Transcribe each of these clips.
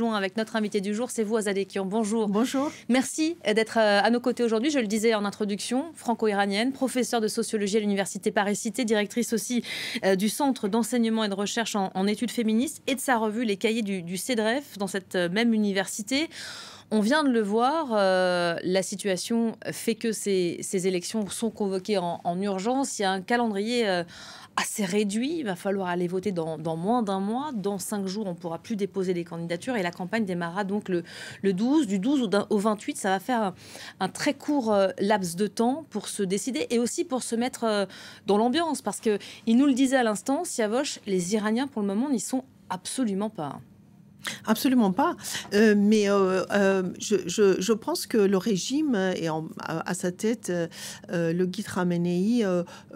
Avec notre invité du jour, c'est vous, Azadeh Ekian. Bonjour. Bonjour. Merci d'être à nos côtés aujourd'hui. Je le disais en introduction, franco-iranienne, professeure de sociologie à l'université Paris-Cité, directrice aussi du Centre d'enseignement et de recherche en études féministes et de sa revue Les Cahiers du CEDREF dans cette même université. On vient de le voir, la situation fait que ces élections sont convoquées en urgence. Il y a un calendrier assez réduit. Il va falloir aller voter dans moins d'un mois. Dans 5 jours, on ne pourra plus déposer des candidatures. Et la campagne démarrera donc le 12. Du 12 au 28, ça va faire un très court laps de temps pour se décider et aussi pour se mettre dans l'ambiance. Parce qu'il nous le disait à l'instant, Siavosh, les Iraniens, pour le moment, n'y sont absolument pas. Absolument pas. Mais je pense que le régime et à sa tête, le guide Khamenei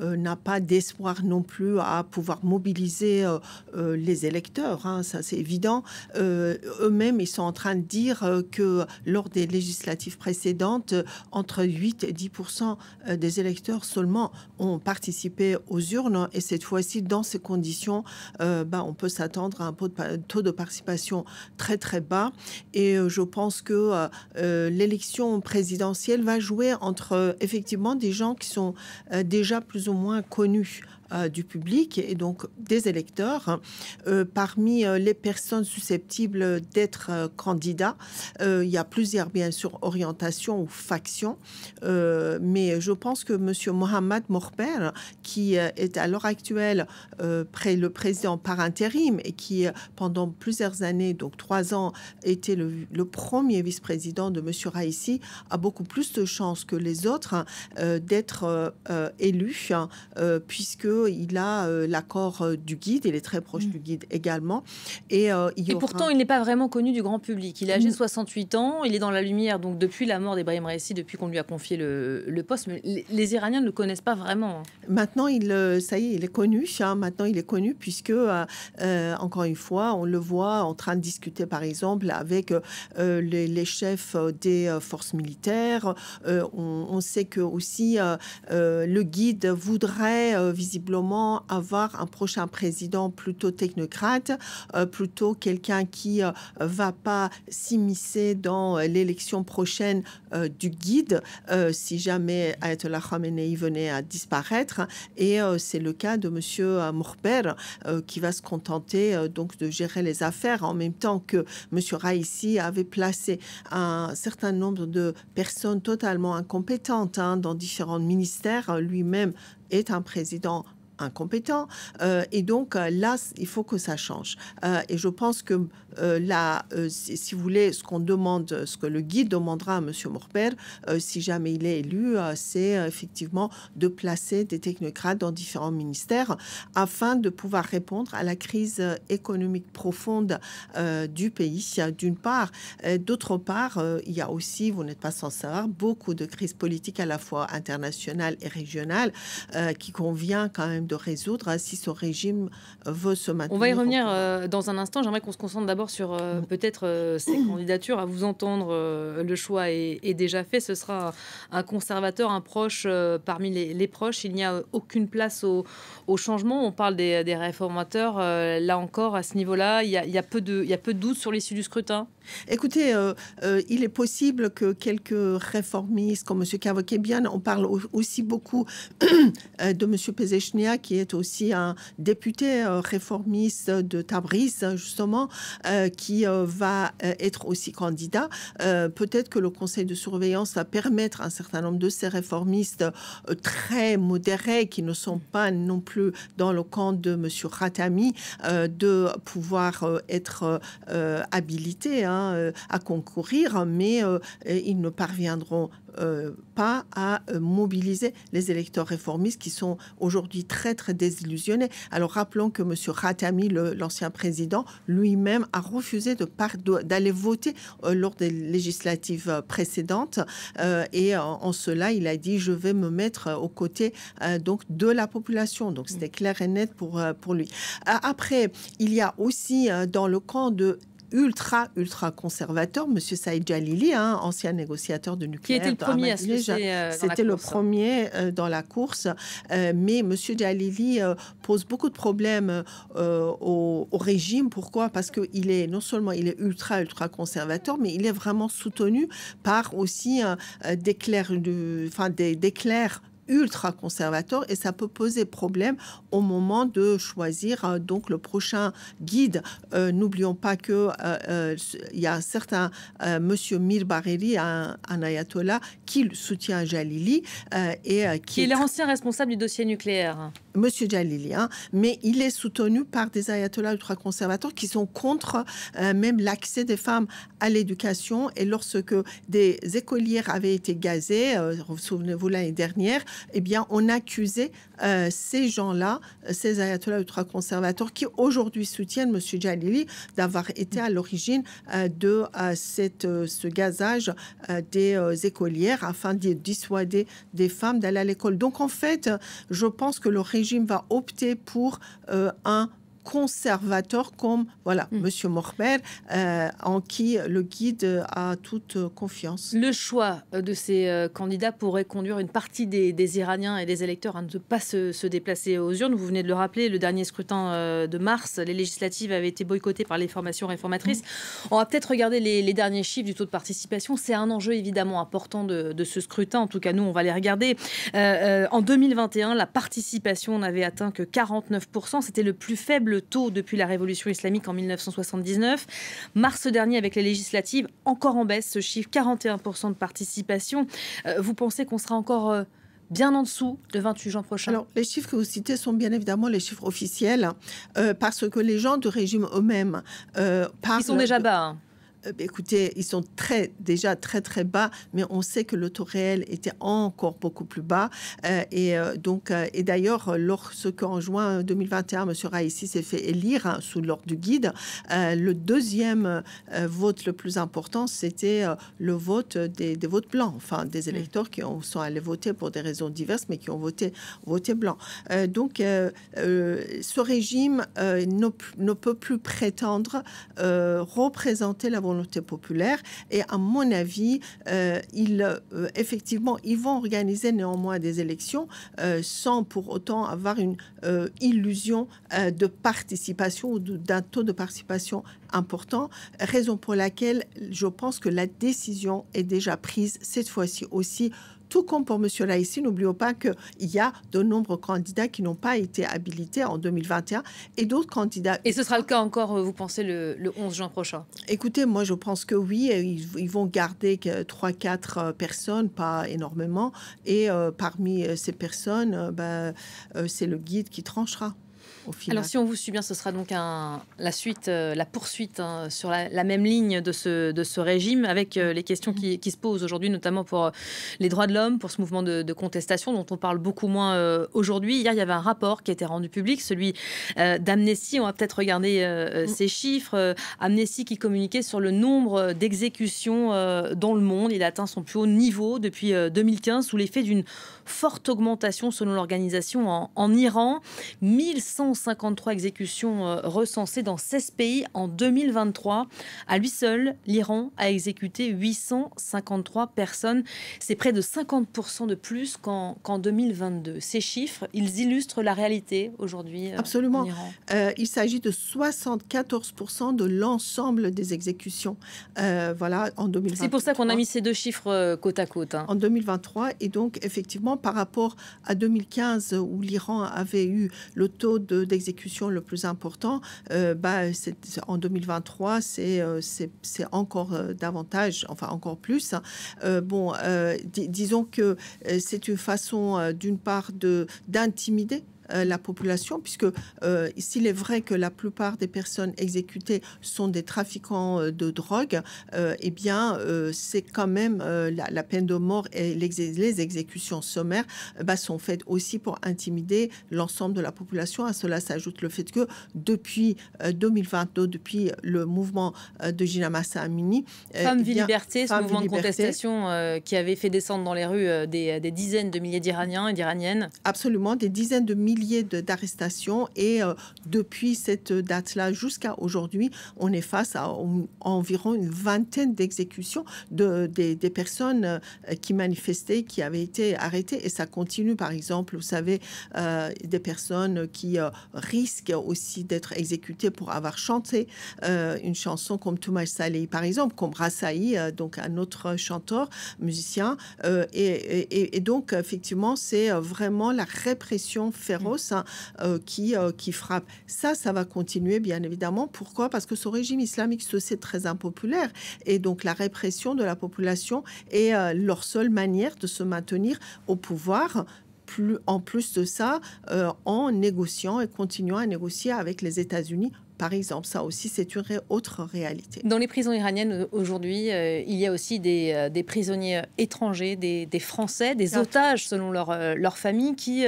n'a pas d'espoir non plus à pouvoir mobiliser les électeurs. Hein, ça, c'est évident. Eux-mêmes, ils sont en train de dire que lors des législatives précédentes, entre 8 et 10% des électeurs seulement ont participé aux urnes. Et cette fois-ci, dans ces conditions, on peut s'attendre à un taux de participation très très bas et je pense que l'élection présidentielle va jouer entre effectivement des gens qui sont déjà plus ou moins connus du public et donc des électeurs. Parmi les personnes susceptibles d'être candidats, il y a plusieurs, bien sûr, orientations ou factions, mais je pense que M. Mohamed Morper, qui est à l'heure actuelle le président par intérim et qui, pendant plusieurs années, donc 3 ans, était le premier vice-président de M. Raïssi, a beaucoup plus de chances que les autres d'être élu, puisque il a l'accord du guide, il est très proche du guide également. Et pourtant, il n'est pas vraiment connu du grand public. Il est âgé de 68 ans, il est dans la lumière donc depuis la mort d'Ebrahim Raïssi, depuis qu'on lui a confié le poste. Mais les Iraniens ne le connaissent pas vraiment. Maintenant, ça y est, il est connu. Maintenant, il est connu puisque, encore une fois, on le voit en train de discuter, par exemple, avec les chefs des forces militaires. On sait que aussi le guide voudrait visiblement avoir un prochain président plutôt technocrate, plutôt quelqu'un qui va pas s'immiscer dans l'élection prochaine du guide si jamais Ayatollah Khamenei venait à disparaître. Et c'est le cas de monsieur Morper qui va se contenter donc de gérer les affaires en même temps que monsieur Raïssi avait placé un certain nombre de personnes totalement incompétentes dans différents ministères. Lui-même est un président incompétent et donc là il faut que ça change et je pense que si vous voulez, ce qu'on demande, ce que le guide demandera à monsieur Morper si jamais il est élu, c'est effectivement de placer des technocrates dans différents ministères afin de pouvoir répondre à la crise économique profonde du pays d'une part, d'autre part il y a aussi, vous n'êtes pas sans savoir, beaucoup de crises politiques à la fois internationales et régionales qui convient quand même de résoudre si ce régime veut se maintenir. On va y revenir dans un instant. J'aimerais qu'on se concentre d'abord sur peut-être ces candidatures. À vous entendre, le choix est déjà fait. Ce sera un conservateur, un proche parmi les proches. Il n'y a aucune place au changement. On parle des réformateurs. Là encore, à ce niveau-là, il y a peu de doutes sur l'issue du scrutin. Écoutez, il est possible que quelques réformistes comme M. Kavakebian, on parle aussi beaucoup de M. Pezeshnia, qui est aussi un député réformiste de Tabriz, justement, qui va être aussi candidat. Peut-être que le conseil de surveillance va permettre à un certain nombre de ces réformistes très modérés, qui ne sont pas non plus dans le camp de M. Khatami, de pouvoir être habilités à concourir, mais ils ne parviendront pas à mobiliser les électeurs réformistes qui sont aujourd'hui très très désillusionnés. Alors rappelons que M. Khatami, l'ancien président, lui-même a refusé d'aller voter lors des législatives précédentes et en cela il a dit je vais me mettre aux côtés donc de la population. Donc c'était clair et net pour lui. Après il y a aussi dans le camp de ultra conservateur, M. Saïd Jalili, ancien négociateur de nucléaire. Qui était le premier à se lancer C'était le premier dans la course. Mais M. Jalili pose beaucoup de problèmes au régime. Pourquoi? Parce qu'il est non seulement il est ultra conservateur, mais il est vraiment soutenu par aussi des clercs ultra conservateur, et ça peut poser problème au moment de choisir donc le prochain guide. N'oublions pas que il y a un certain monsieur Mir Bareri, un ayatollah, qui soutient Jalili qui est l'ancien responsable du dossier nucléaire. Monsieur Jalili, mais il est soutenu par des ayatollahs ultra-conservateurs qui sont contre même l'accès des femmes à l'éducation. Et lorsque des écolières avaient été gazées, vous souvenez-vous l'année dernière, eh bien, on accusait ces gens-là, ces ayatollahs ultra-conservateurs qui aujourd'hui soutiennent monsieur Jalili d'avoir été à l'origine de ce gazage des écolières afin de dissuader des femmes d'aller à l'école. Donc, en fait, je pense que le régime va opter pour un conservateur comme Monsieur Mormer, en qui le guide a toute confiance. Le choix de ces candidats pourrait conduire une partie des Iraniens et des électeurs à ne pas se déplacer aux urnes. Vous venez de le rappeler, le dernier scrutin de mars, les législatives avaient été boycottées par les formations réformatrices. On va peut-être regarder les derniers chiffres du taux de participation. C'est un enjeu évidemment important de ce scrutin. En tout cas, nous, on va les regarder. En 2021, la participation n'avait atteint que 49%. C'était le plus faible taux depuis la révolution islamique en 1979. Mars dernier, avec les législatives, encore en baisse ce chiffre, 41% de participation. Vous pensez qu'on sera encore bien en dessous le 28 juin prochain? Alors, les chiffres que vous citez sont bien évidemment les chiffres officiels, parce que les gens du régime eux-mêmes ils sont déjà bas. Écoutez, ils sont déjà très bas, mais on sait que le taux réel était encore beaucoup plus bas. Et d'ailleurs, lorsqu'en juin 2021, M. Raïssi s'est fait élire sous l'ordre du guide, le deuxième vote le plus important, c'était le vote des votes blancs, enfin des électeurs qui sont allés voter pour des raisons diverses, mais qui ont voté blanc. Ce régime ne peut plus prétendre représenter la volonté populaire, et à mon avis, effectivement, ils vont organiser néanmoins des élections sans pour autant avoir une illusion de participation ou d'un taux de participation important, raison pour laquelle je pense que la décision est déjà prise cette fois-ci aussi. Tout comme pour M. Raïssi, n'oublions pas qu'il y a de nombreux candidats qui n'ont pas été habilités en 2021 et d'autres candidats... Et ce sera le cas encore, vous pensez, le 11 juin prochain? Écoutez, moi je pense que oui, ils vont garder 3-4 personnes, pas énormément, et parmi ces personnes, c'est le guide qui tranchera. Alors, si on vous suit bien, ce sera donc la poursuite sur la même ligne de ce régime, avec les questions qui se posent aujourd'hui, notamment pour les droits de l'homme, pour ce mouvement de contestation dont on parle beaucoup moins aujourd'hui. Hier, il y avait un rapport qui a été rendu public, celui d'Amnesty. On va peut-être regarder ces chiffres. Amnesty qui communiquait sur le nombre d'exécutions dans le monde. Il a atteint son plus haut niveau depuis 2015, sous l'effet d'une forte augmentation, selon l'organisation, en Iran. 1153 exécutions recensées dans 16 pays en 2023. À lui seul, l'Iran a exécuté 853 personnes. C'est près de 50% de plus qu'en 2022. Ces chiffres, ils illustrent la réalité aujourd'hui. Absolument. En Iran. Il s'agit de 74% de l'ensemble des exécutions. En 2023. C'est pour ça qu'on a mis ces deux chiffres côte à côte. En 2023, et donc effectivement, par rapport à 2015, où l'Iran avait eu le taux d'exécution le plus important, en 2023, c'est encore davantage, enfin encore plus. Disons que c'est une façon, d'une part, d'intimider la population, puisque s'il est vrai que la plupart des personnes exécutées sont des trafiquants de drogue, c'est quand même la peine de mort et les exécutions sommaires sont faites aussi pour intimider l'ensemble de la population. À cela s'ajoute le fait que depuis 2022, depuis le mouvement de Gina Mahsa Amini, Femmes, Vie, Liberté, ce mouvement de contestation qui avait fait descendre dans les rues des dizaines de milliers d'Iraniens et d'Iraniennes. Absolument, des dizaines de milliers milliers d'arrestations et depuis cette date-là jusqu'à aujourd'hui, on est face à environ une vingtaine d'exécutions des personnes qui manifestaient, qui avaient été arrêtées et ça continue. Par exemple, vous savez, des personnes qui risquent aussi d'être exécutées pour avoir chanté une chanson comme Toumaï Saleh, par exemple, comme Rassaï, donc un autre chanteur, musicien. Et donc, effectivement, c'est vraiment la répression féroce qui frappe. Ça va continuer, bien évidemment. Pourquoi? Parce que ce régime islamique, c'est très impopulaire. Et donc, la répression de la population est leur seule manière de se maintenir au pouvoir. En plus de ça, en négociant et continuant à négocier avec les États-Unis, par exemple. Ça aussi, c'est une autre réalité. Dans les prisons iraniennes, aujourd'hui, il y a aussi des prisonniers étrangers, des Français, des otages, selon leur famille, qui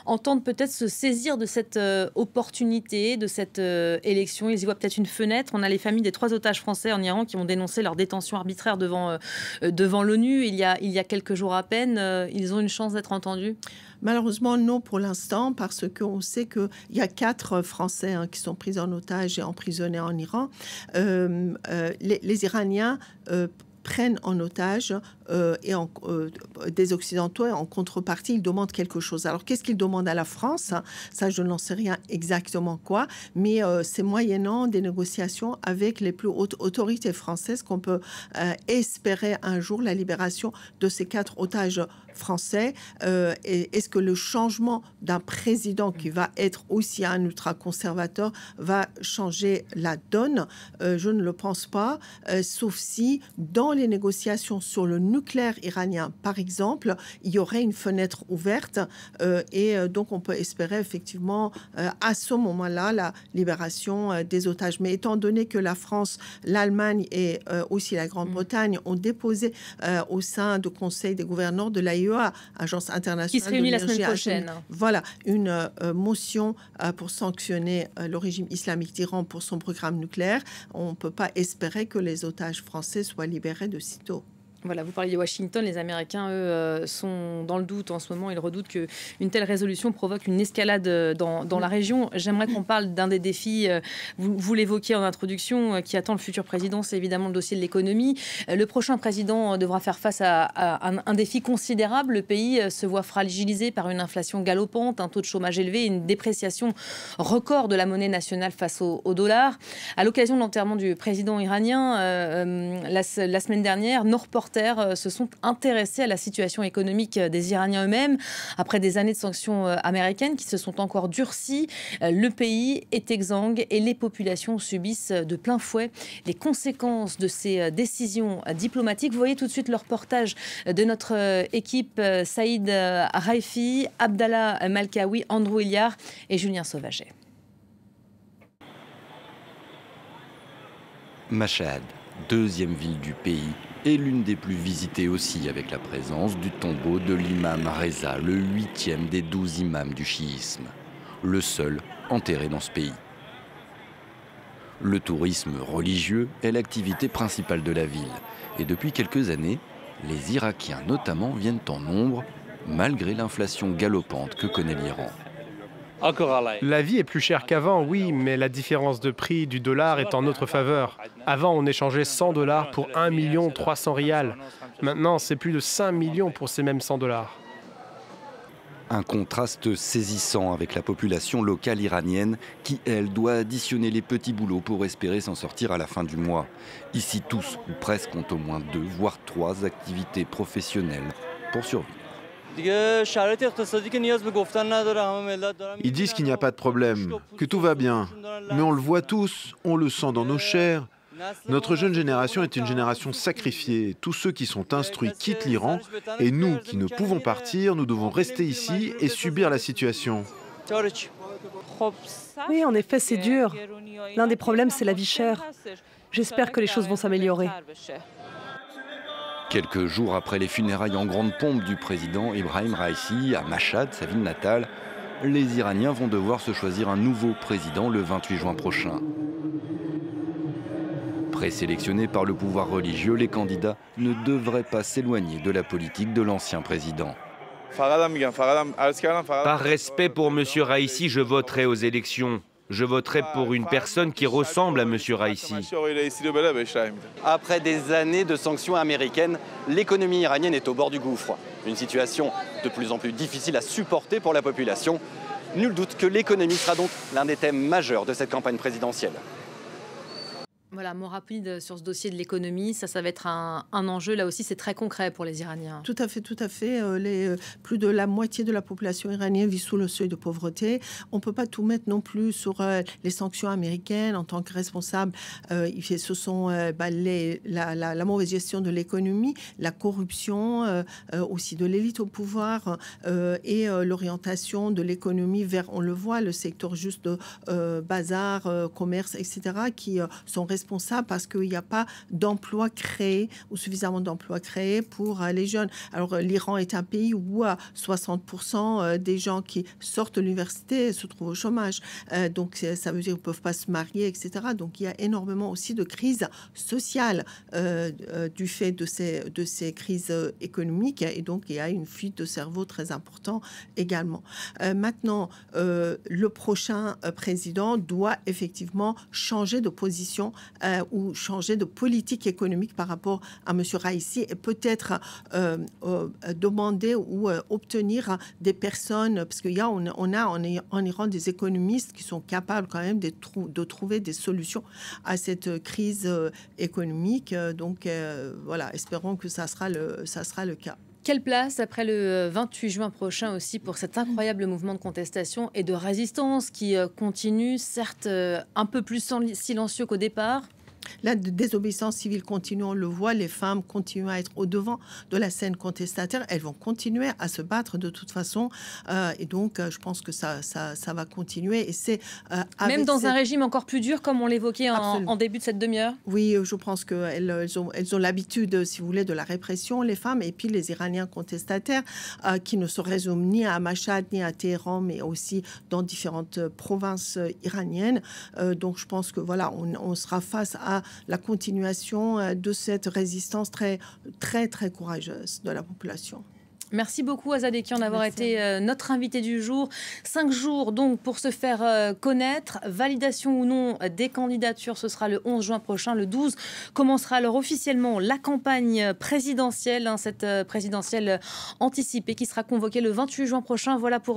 entendent peut-être se saisir de cette opportunité, de cette élection. Ils y voient peut-être une fenêtre. On a les familles des 3 otages français en Iran qui ont dénoncé leur détention arbitraire devant l'ONU il y a quelques jours à peine. Ils ont une chance d'être entendus? Malheureusement, non pour l'instant, parce qu'on sait qu'il y a 4 Français qui sont pris en otage et emprisonnés en Iran. Les Iraniens prennent en otage des Occidentaux et en contrepartie, ils demandent quelque chose. Alors, qu'est-ce qu'ils demandent à la France? Ça, je n'en sais rien exactement quoi, mais c'est moyennant des négociations avec les plus hautes autorités françaises qu'on peut espérer un jour la libération de ces 4 otages français. Est-ce que le changement d'un président qui va être aussi un ultra-conservateur va changer la donne? Je ne le pense pas, sauf si dans les négociations sur le nucléaire iranien, par exemple, il y aurait une fenêtre ouverte et donc on peut espérer effectivement à ce moment-là la libération des otages. Mais étant donné que la France, l'Allemagne et aussi la Grande-Bretagne ont déposé au sein du Conseil des gouverneurs de l'AIEA, Agence internationale qui se réunit la semaine prochaine, voilà, une motion pour sanctionner le régime islamique d'Iran pour son programme nucléaire, on ne peut pas espérer que les otages français soient libérés de sitôt. Voilà, vous parlez de Washington, les Américains, eux, sont dans le doute en ce moment. Ils redoutent qu'une telle résolution provoque une escalade dans la région. J'aimerais qu'on parle d'un des défis, vous l'évoquiez en introduction, qui attend le futur président, c'est évidemment le dossier de l'économie. Le prochain président devra faire face à un défi considérable. Le pays se voit fragilisé par une inflation galopante, un taux de chômage élevé, une dépréciation record de la monnaie nationale face au dollar. À l'occasion de l'enterrement du président iranien, la semaine dernière, nos reporters se sont intéressés à la situation économique des Iraniens eux-mêmes. Après des années de sanctions américaines qui se sont encore durcies, le pays est exsangue et les populations subissent de plein fouet les conséquences de ces décisions diplomatiques. Vous voyez tout de suite le reportage de notre équipe, Saïd Raifi, Abdallah Malkawi, Andrew Iliar et Julien Sauvaget. Mashhad, deuxième ville du pays, et l'une des plus visitées aussi, avec la présence du tombeau de l'imam Reza, le 8e des 12 imams du chiisme, le seul enterré dans ce pays. Le tourisme religieux est l'activité principale de la ville, et depuis quelques années, les Irakiens notamment viennent en nombre, malgré l'inflation galopante que connaît l'Iran. La vie est plus chère qu'avant, oui, mais la différence de prix du dollar est en notre faveur. Avant, on échangeait 100 $ pour 1 300 000 riyals. Maintenant, c'est plus de 5 millions pour ces mêmes 100 $. Un contraste saisissant avec la population locale iranienne qui, elle, doit additionner les petits boulots pour espérer s'en sortir à la fin du mois. Ici, tous ou presque ont au moins 2, voire 3 activités professionnelles pour survivre. Ils disent qu'il n'y a pas de problème, que tout va bien. Mais on le voit tous, on le sent dans nos chairs. Notre jeune génération est une génération sacrifiée. Tous ceux qui sont instruits quittent l'Iran et nous qui ne pouvons partir, nous devons rester ici et subir la situation. Oui, en effet, c'est dur. L'un des problèmes, c'est la vie chère. J'espère que les choses vont s'améliorer. Quelques jours après les funérailles en grande pompe du président Ebrahim Raïssi à Mashhad, sa ville natale, les Iraniens vont devoir se choisir un nouveau président le 28 juin prochain. Présélectionnés par le pouvoir religieux, les candidats ne devraient pas s'éloigner de la politique de l'ancien président. Par respect pour M. Raïssi, je voterai aux élections. Je voterai pour une personne qui ressemble à M. Raïssi. Après des années de sanctions américaines, l'économie iranienne est au bord du gouffre. Une situation de plus en plus difficile à supporter pour la population. Nul doute que l'économie sera donc l'un des thèmes majeurs de cette campagne présidentielle. Voilà, mot rapide sur ce dossier de l'économie. Ça va être un enjeu. Là aussi, c'est très concret pour les Iraniens. Tout à fait, tout à fait. Plus de la moitié de la population iranienne vit sous le seuil de pauvreté. On ne peut pas tout mettre non plus sur les sanctions américaines en tant que responsable. Ce sont la mauvaise gestion de l'économie, la corruption aussi de l'élite au pouvoir et l'orientation de l'économie vers, on le voit, le secteur juste de bazar, commerce, etc., qui sont responsables parce qu'il n'y a pas d'emplois créés ou suffisamment d'emplois créés pour les jeunes. Alors, l'Iran est un pays où 60% des gens qui sortent de l'université se trouvent au chômage. Donc, ça veut dire qu'ils ne peuvent pas se marier, etc. Donc, il y a énormément aussi de crises sociales du fait de ces crises économiques. Et donc, il y a une fuite de cerveau très importante également. Maintenant, le prochain président doit effectivement changer de position ou changer de politique économique par rapport à M. Raïssi et peut-être demander ou obtenir des personnes, parce qu'il y a, on a en Iran des économistes qui sont capables quand même de trouver des solutions à cette crise économique. Donc voilà, espérons que ça sera le cas. Quelle place, après le 28 juin prochain aussi, pour cet incroyable mouvement de contestation et de résistance qui continue, certes un peu plus silencieux qu'au départ? La désobéissance civile continue, on le voit, les femmes continuent à être au devant de la scène contestataire, elles vont continuer à se battre de toute façon et donc je pense que ça va continuer. Et c'est même dans un régime encore plus dur comme on l'évoquait en début de cette demi-heure. Oui, je pense qu'elles ont l'habitude, si vous voulez, de la répression, les femmes, et puis les Iraniens contestataires qui ne se résument ni à Machhad ni à Téhéran, mais aussi dans différentes provinces iraniennes. Donc je pense que voilà, on sera face à la continuation de cette résistance très, très, très courageuse de la population. Merci beaucoup Azad Ekian d'avoir été notre invité du jour. 5 jours donc pour se faire connaître. Validation ou non des candidatures, ce sera le 11 juin prochain. Le 12 commencera alors officiellement la campagne présidentielle, cette présidentielle anticipée qui sera convoquée le 28 juin prochain. Voilà pour